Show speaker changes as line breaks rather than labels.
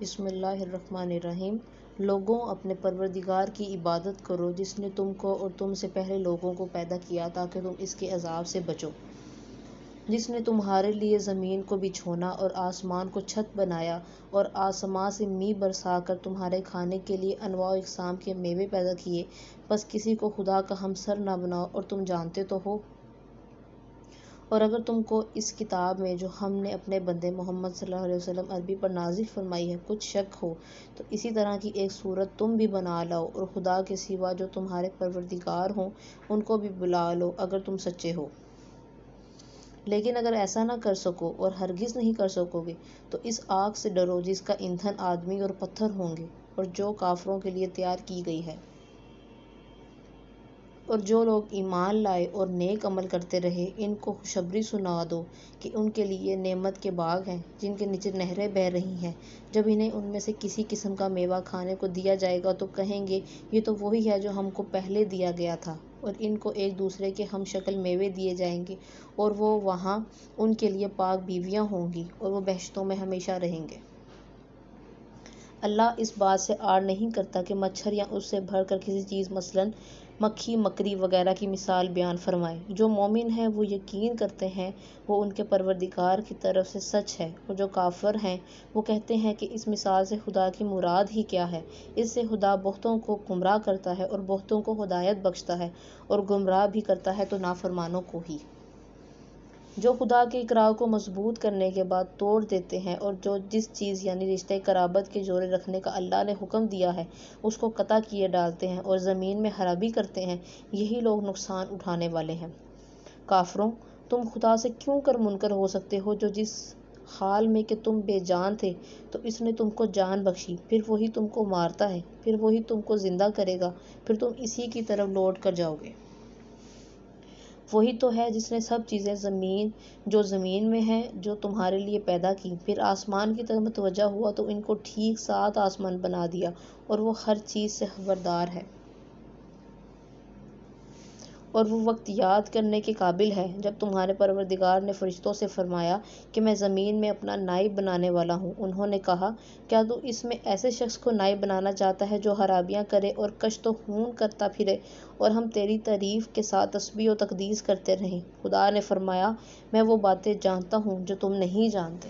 بسم اللہ الرحمن الرحیم۔ لوگوں، اپنے پروردگار کی عبادت کرو جس نے تم کو اور تم سے پہلے لوگوں کو پیدا کیا تاکہ تم اس کے عذاب سے بچو، جس نے تمہارے لیے زمین کو بچھونا اور آسمان کو چھت بنایا اور آسمان سے می برسا کر تمہارے کھانے کے لیے انواع و اقسام کے میوے پیدا کیے، بس کسی کو خدا کا ہمسر نہ بناؤ اور تم جانتے تو ہو۔ اور اگر تم کو اس کتاب میں جو ہم نے اپنے بندے محمد صلی اللہ علیہ وسلم عربی پر نازل فرمائی ہے کچھ شک ہو تو اسی طرح کی ایک صورت تم بھی بنا لاؤ اور خدا کے سوا جو تمہارے پروردگار ہوں ان کو بھی بلا لو اگر تم سچے ہو۔ لیکن اگر ایسا نہ کر سکو اور ہرگز نہیں کر سکو گے تو اس آگ سے ڈرو جس کا ایندھن آدمی اور پتھر ہوں گے اور جو کافروں کے لیے تیار کی گئی ہے۔ اور جو لوگ ایمان لائے اور نیک عمل کرتے رہے ان کو خوشخبری سنا دو کہ ان کے لیے نعمت کے باغ ہیں جن کے نیچے نہریں بہہ رہی ہیں۔ جب انہیں ان میں سے کسی قسم کا میوہ کھانے کو دیا جائے گا تو کہیں گے یہ تو وہی ہے جو ہم کو پہلے دیا گیا تھا، اور ان کو ایک دوسرے کے ہم شکل میوے دیے جائیں گے اور وہ وہاں ان کے لیے پاک بیویاں ہوں گی اور وہ بہشتوں میں ہمیشہ رہیں گے۔ اللہ اس بات سے آڑ نہیں کرتا کہ مچھر یا اس سے بڑھ کر کسی چیز مثلاً مکھی مکری وغیرہ کی مثال بیان فرمائے۔ جو مومن ہیں وہ یقین کرتے ہیں وہ ان کے پروردگار کی طرف سے سچ ہے، اور جو کافر ہیں وہ کہتے ہیں کہ اس مثال سے خدا کی مراد ہی کیا ہے۔ اس سے خدا بہتوں کو گمراہ کرتا ہے اور بہتوں کو ہدایت بخشتا ہے، اور گمراہ بھی کرتا ہے تو نافرمانوں کو ہی۔ جو خدا کے اقرار کو مضبوط کرنے کے بعد توڑ دیتے ہیں اور جو جس چیز یعنی رشتہ قرابت کے جوڑے رکھنے کا اللہ نے حکم دیا ہے اس کو قطع کیے ڈالتے ہیں اور زمین میں خرابی کرتے ہیں، یہی لوگ نقصان اٹھانے والے ہیں۔ کافروں، تم خدا سے کیوں کر منکر ہو سکتے ہو جو جس حال میں کہ تم بے جان تھے تو اس نے تم کو جان بخشی، پھر وہی تم کو مارتا ہے، پھر وہی تم کو زندہ کرے گا، پھر تم اسی کی طرف لوٹ کر جاؤ گے۔ وہی تو ہے جس نے سب چیزیں جو زمین میں ہیں جو تمہارے لیے پیدا کی، پھر آسمان کی طرف متوجہ ہوا تو ان کو ٹھیک 7 آسمان بنا دیا، اور وہ ہر چیز سے خبردار ہے۔ اور وہ وقت یاد کرنے کے قابل ہے جب تمہارے پروردگار نے فرشتوں سے فرمایا کہ میں زمین میں اپنا نائب بنانے والا ہوں۔ انہوں نے کہا کیا تو اس میں ایسے شخص کو نائب بنانا چاہتا ہے جو خرابیاں کرے اور کشت و خون کرتا پھرے اور ہم تیری تعریف کے ساتھ تسبیح و تقدیس کرتے رہیں۔ خدا نے فرمایا میں وہ باتیں جانتا ہوں جو تم نہیں جانتے۔